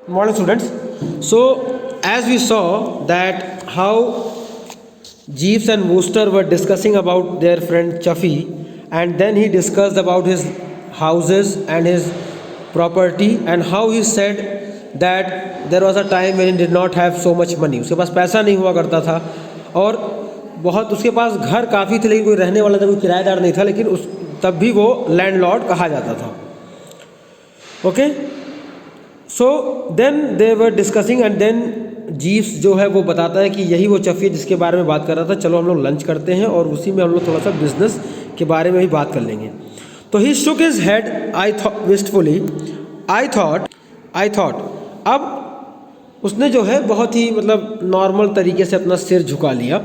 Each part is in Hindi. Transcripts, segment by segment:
Morning, students. So, as we saw that how Jeeves and Wooster were discussing about their friend Chuffy, and then he discussed about his houses and his property, and how he said that there was a time when he did not have so much money. उसके पास पैसा नहीं हुआ करता था और बहुत उसके पास घर काफ़ी थे, लेकिन कोई रहने वाला था, कोई किराएदार नहीं था, लेकिन उस तब भी वो लैंडलॉर्ड कहा जाता था. Okay, so then they were discussing and then Jeeves जो है वो बताता है कि यही वो चफी है जिसके बारे में बात कर रहा था. चलो हम लोग लंच करते हैं और उसी में हम लोग थोड़ा सा बिजनेस के बारे में भी बात कर लेंगे. तो he shook his head wistfully. I thought अब उसने जो है बहुत ही मतलब नॉर्मल तरीके से अपना सिर झुका लिया.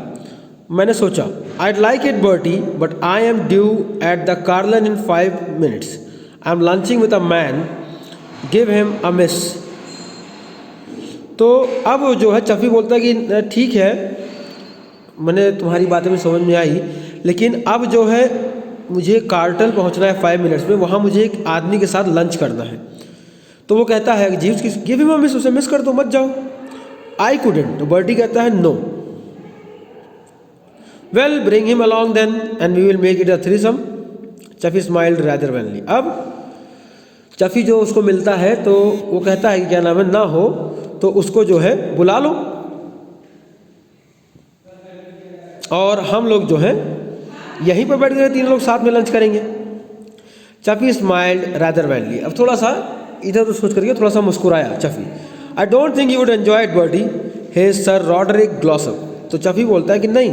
मैंने सोचा I'd like it Bertie, but I am due at the Carlin in 5 minutes. I'm lunching with a man. Give him a miss. तो अब जो है चफी बोलता है कि ठीक है, मैंने तुम्हारी बातें में समझ में आई, लेकिन अब जो है मुझे कार्टल पहुंचना है 5 मिनट्स में, वहाँ मुझे एक आदमी के साथ लंच करना है. तो वो कहता है जीव्स की गिव हिम अ मिस, उसे मिस कर दो, मत जाओ. I couldn't. तो बर्टी कहता है no. Well bring him along then and we will make it a threesome. Chuffy smiled rather vainly. अब चफी जो उसको मिलता है तो वो कहता है कि क्या नाम है, ना हो तो उसको जो है बुला लो और हम लोग जो है यहीं पर बैठ गए, 3 लोग साथ में लंच करेंगे. चफी स्माइल्ड रैदर वैनली. अब थोड़ा सा इधर तो सोच करके थोड़ा सा मुस्कुराया Chuffy. I don't think you would enjoy it Bertie, he Sir Roderick Glossop. तो चफी बोलता है कि नहीं,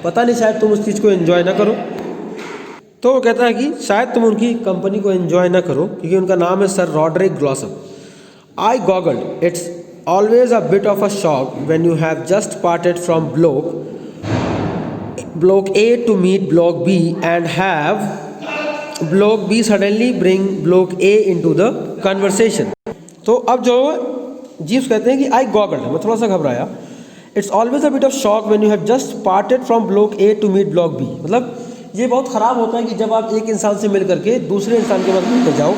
पता नहीं शायद तुम उस चीज़ को एंजॉय ना करो. तो वो कहता है कि शायद तुम उनकी कंपनी को एंजॉय ना करो क्योंकि उनका नाम है Sir Roderick Glossop. I goggled. It's always a bit of a shock when you have just parted from block A to meet block B and have block B suddenly bring block A into the conversation. तो अब जो जीव्स कहते हैं कि आई गॉगल्ड, मैं थोड़ा सा घबराया. It's always a bit of shock when you have just parted from block A to meet block B. मतलब ये बहुत ख़राब होता है कि जब आप एक इंसान से मिल करके दूसरे इंसान के पास मिलकर जाओ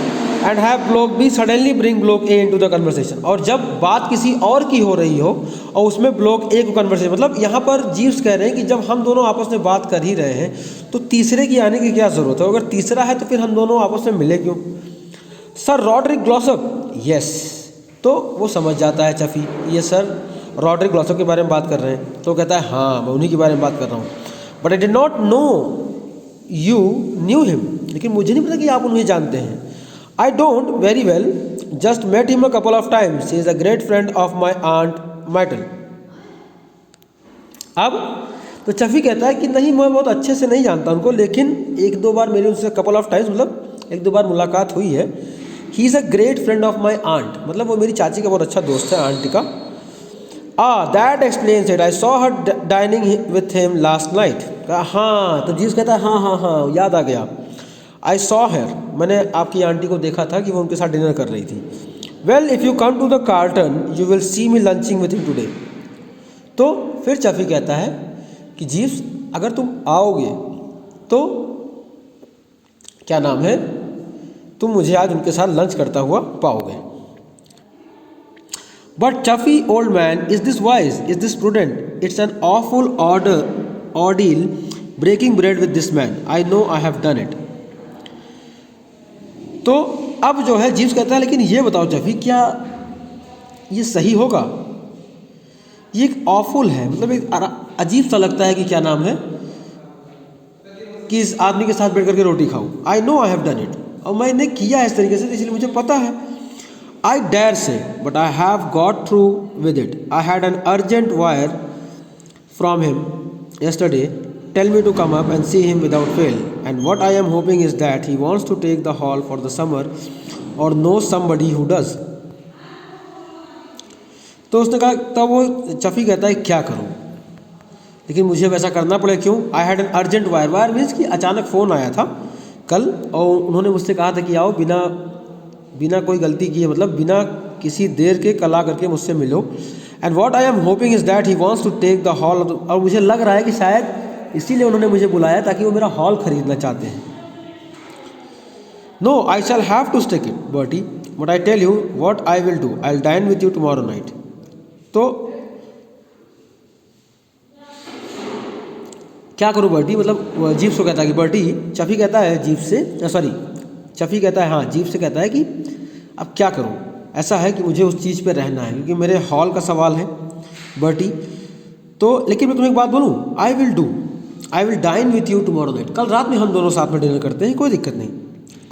and have block B suddenly bring block A into the conversation. और जब बात किसी और की हो रही हो और उसमें ब्लॉक ए को कन्वर्सेशन, मतलब यहाँ पर जीव्स कह रहे हैं कि जब हम दोनों आपस में बात कर ही रहे हैं तो तीसरे की आने की क्या ज़रूरत है. अगर तीसरा है तो फिर हम दोनों आपस में मिले क्यों. Sir Roderick ग्लॉसअप. यस. तो वो समझ जाता है चफी, ये सर रॉडरिक ग्लॉसअप के बारे में बात कर रहे हैं. तो कहता है हाँ, मैं उन्हीं के बारे में बात कर रहा हूँ. But I did not know you knew him. लेकिन मुझे नहीं पता कि आप उन्हें जानते हैं. I don't very well, just met him a couple of times, he is a great friend of my aunt Myrtle. अब तो चफी कहता है कि नहीं, मैं बहुत अच्छे से नहीं जानता उनको, लेकिन 1-2 बार मेरी उनसे कपल ऑफ टाइम्स मतलब 1-2 बार मुलाकात हुई है. He is a great friend of my aunt, मतलब वो मेरी चाची का बहुत अच्छा दोस्त है, आंटी का. That explains it. I saw her dining with him last night. हाँ, तो जीव्स कहता है हाँ, याद आ गया. आई सॉ हर, मैंने आपकी आंटी को देखा था कि वो उनके साथ डिनर कर रही थी. Well if you come to the Carlton you will see me lunching with him today. तो फिर चफी कहता है कि जीव्स अगर तुम आओगे तो क्या नाम है, तुम मुझे आज उनके साथ लंच करता हुआ पाओगे. But Chuffy, old man, is this wise? Is this prudent? It's an awful ordeal breaking bread with this man. I know I have done it. तो अब जो है जीव्स कहता है लेकिन ये बताओ चफी, क्या ये सही होगा. ये एक ऑफुल है, मतलब एक अजीब सा लगता है कि क्या नाम है कि इस आदमी के साथ बैठ करके रोटी खाऊं. I know I have done it, और मैंने किया इस तरीके से इसलिए मुझे पता है. I dare say, but I have got through with it. I had an urgent wire from him yesterday. Tell me to come up and see him without fail. And what I am hoping is that he wants to take the hall for the summer or knows somebody who does. तो उसने कहा, तब वो चफी कहता है क्या करूं, लेकिन मुझे वैसा करना पड़े. क्यों. I had an urgent wire. Wire means कि अचानक फ़ोन आया था कल और उन्होंने मुझसे कहा था कि आओ बिना कोई गलती किए, मतलब बिना किसी देर के कल आ करके मुझसे मिलो. And what I am hoping is that he wants to take the hall. और मुझे लग रहा है कि शायद इसीलिए उन्होंने मुझे बुलाया ताकि वो मेरा हॉल खरीदना चाहते हैं. No I shall have to take it Bertie. But I tell you what I will do, I will dine with you tomorrow night. तो क्या करूँ बर्टी, मतलब जीप्स को कहता है कि बर्टी, चफी कहता है जीप से, सॉरी चफी कहता है, हाँ जीप से कहता है कि अब क्या करूँ, ऐसा है कि मुझे उस चीज़ पे रहना है क्योंकि मेरे हॉल का सवाल है बर्टी। तो लेकिन मैं तुम्हें एक बात बोलूँ, I will dine with you tomorrow night, कल रात में हम दोनों साथ में डिनर करते हैं, कोई दिक्कत नहीं।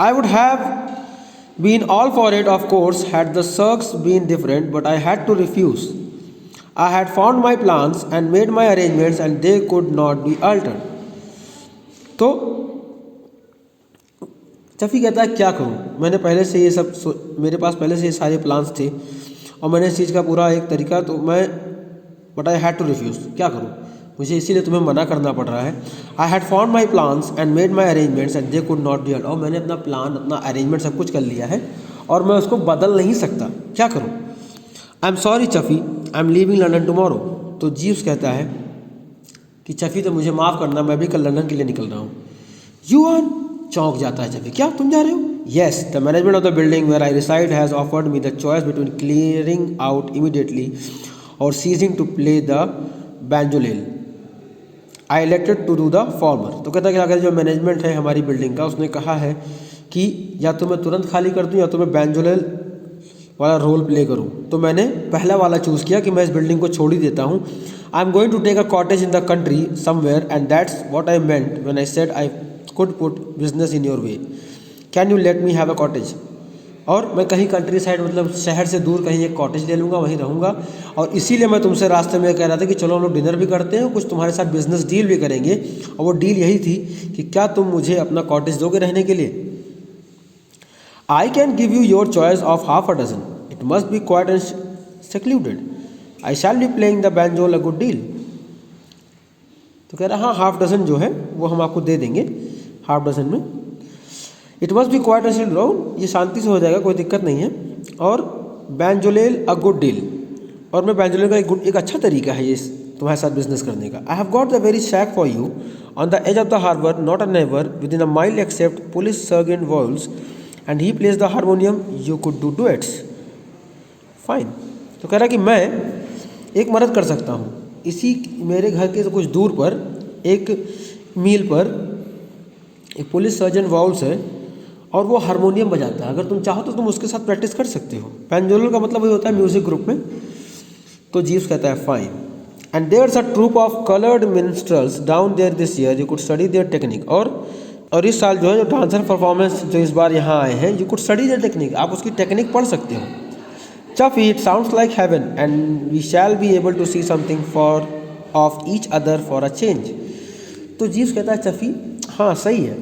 I would have been all for it of course had the circs been different, but I had to refuse. I had found my plans and made my arrangements and they could not be altered. तो चफी कहता है क्या करूँ, मैंने पहले से ये सब मेरे पास पहले से ये सारे प्लान्स थे और मैंने इस चीज़ का पूरा एक तरीका, तो मैं but I had to refuse, क्या करूँ, मुझे इसीलिए तुम्हें मना करना पड़ रहा है। I had found my plans and made my arrangements and they could not be altered, और मैंने अपना प्लान अपना अरेंजमेंट सब कुछ कर लिया है और मैं उसको बदल नहीं सकता, क्या करूँ। I am sorry Chuffy, I am leaving London tomorrow. तो जीव्स कहता है कि चफ़ी तो मुझे माफ़ करना, मैं भी कल लंदन के लिए निकल रहा हूँ। यू आर, चौंक जाता है चफ़ी, क्या तुम जा रहे हो। Yes, the management of the building where I reside has offered me the choice between clearing out immediately और ceasing to play the banjolele. I elected to do the former. तो कहता है कि अगर जो मैनेजमेंट है हमारी बिल्डिंग का, उसने कहा है कि या तो मैं तुरंत खाली कर दूँ या तो मैं बैंजोलेल वाला रोल प्ले करूँ, तो मैंने पहला वाला चूज़ किया कि मैं इस बिल्डिंग को छोड़ ही देता हूँ। I am going to take a cottage in the country somewhere and that's what I meant when I said I could put business in your way, can you let me have a cottage. और मैं कहीं कंट्री साइड, मतलब शहर से दूर कहीं एक कॉटेज ले लूँगा, वहीं रहूँगा। और इसीलिए मैं तुमसे रास्ते में कह रहा था कि चलो हम लोग डिनर भी करते हैं, कुछ तुम्हारे साथ बिजनेस डील भी करेंगे। और वो डील यही थी कि क्या तुम मुझे अपना कॉटेज दोगे रहने के लिए। I can give you your choice of half a dozen. It must be quiet and secluded. I shall be playing the banjo a good deal. तो कह रहा हाँ, हाफ डजन जो है वो हम आपको दे देंगे, हाफ डजन में। It must be quiet and secluded, ये शांति से हो जाएगा, कोई दिक्कत नहीं है। और बैंजोलेल अ गुड डील, और मैं बैंजोलेल का एक अच्छा तरीका है ये तुम्हारे साथ बिजनेस करने का। I have got the very shack for you on the edge of the harbour, not a neighbour within a mile except police sergeant Voules and he plays the harmonium, you could do duets. Fine. तो कह रहा है कि मैं एक मदद कर सकता हूँ, इसी मेरे घर के कुछ दूर पर एक मील पर एक पुलिस सर्जन वाउल्स है और वो हारमोनियम बजाता है, अगर तुम चाहो तो तुम उसके साथ प्रैक्टिस कर सकते हो। बैंजोलेल का मतलब वही होता है म्यूजिक ग्रुप में। तो जीव्स कहता है fine, and there's a troupe of coloured minstrels down there this year, you could study their technique. और इस साल जो है जो डांसर परफॉर्मेंस जो इस बार यहाँ आए हैं, you could study their technique, आप उसकी टेक्निक पढ़ सकते हो। Chuffy, it sounds like heaven and we shall be able to see something for of each other for a change. तो जीव्स कहता है चफी हाँ सही है,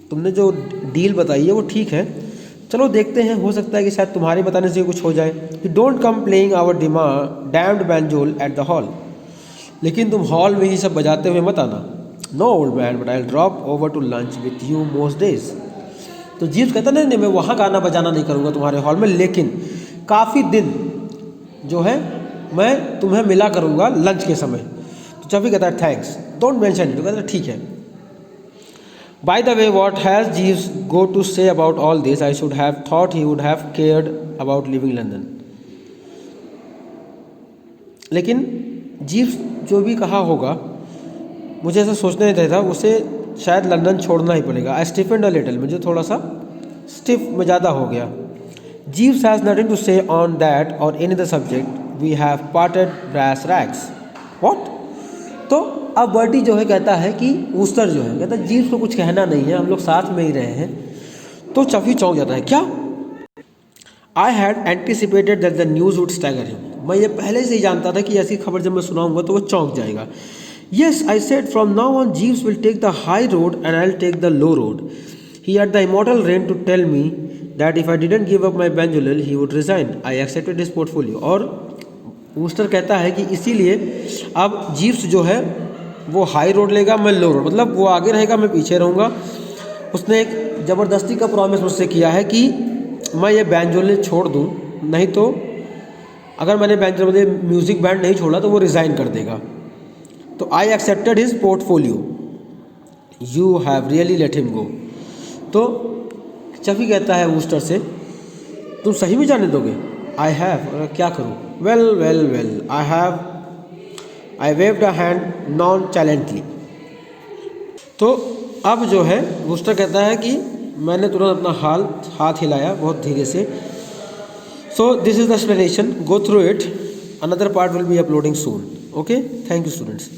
तुमने जो डील बताई है वो ठीक है, चलो देखते हैं, हो सकता है कि शायद तुम्हारे बताने से कुछ हो जाए। You don't come playing our damned banjolele at the hall, लेकिन तुम हॉल में ही सब बजाते हुए मत आना। No old man, but I will drop over to lunch with you most days. तो जीव्स कहता नहीं, मैं वहाँ गाना बजाना नहीं करूँगा तुम्हारे हॉल में, लेकिन काफ़ी दिन जो है मैं तुम्हें मिला करूँगा लंच के समय। तो चफी कहता है थैंक्स, डोंट मेंशन इट। तो कहता है ठीक है। By the way, what has Jeeves go to say about all this, I should have thought he would have cared about living London. लेकिन जीव्स जो भी कहा होगा, मुझे ऐसा सोचना नहीं था, उसे शायद लंदन छोड़ना ही पड़ेगा। आई स्टिफेंड अ लिटिल, मुझे थोड़ा सा स्टिफ में ज़्यादा हो गया। Jeeves has nothing to say on that or any other subject, we have parted brass rags. What? तो अब बर्टी जो है कहता है कि वूस्टर जो है कहता है जीव्स को कुछ कहना नहीं है, हम लोग साथ में ही रहे हैं। तो चफी चौंक जाता है, क्या? I had anticipated that the news would stagger him, मैं ये पहले से ही जानता था कि ऐसी खबर जब मैं सुनाऊंगा तो वो चौंक जाएगा। Yes, I said, from now on Jeeves will take the high road and I'll take the low road. He had the immortal reign to tell me that if I didn't give up my banjolil, he would resign. I accepted his portfolio. और वूस्टर कहता है कि इसीलिए अब जीव्स जो है वो हाई रोड लेगा, मैं लो रोड, मतलब वो आगे रहेगा, मैं पीछे रहूँगा। उसने एक ज़बरदस्ती का प्रॉमिस मुझसे किया है कि मैं ये बैंजोलिन छोड़ दूँ, नहीं तो अगर मैंने बैंजोलिन म्यूज़िक बैंड नहीं छोड़ा तो वो रिज़ाइन कर देगा। तो I accepted his portfolio, you have really let him go. तो चफी कहता है वूस्टर से तुम सही में जाने दोगे? आई हैव, क्या करूँ? Well well well, I waved a hand nonchalantly. तो अब जो है वूस्टर कहता है कि मैंने तुरंत अपना हाथ हिलाया बहुत धीरे से। So this is the explanation, go through it, another part will be uploading soon. Okay, thank you students.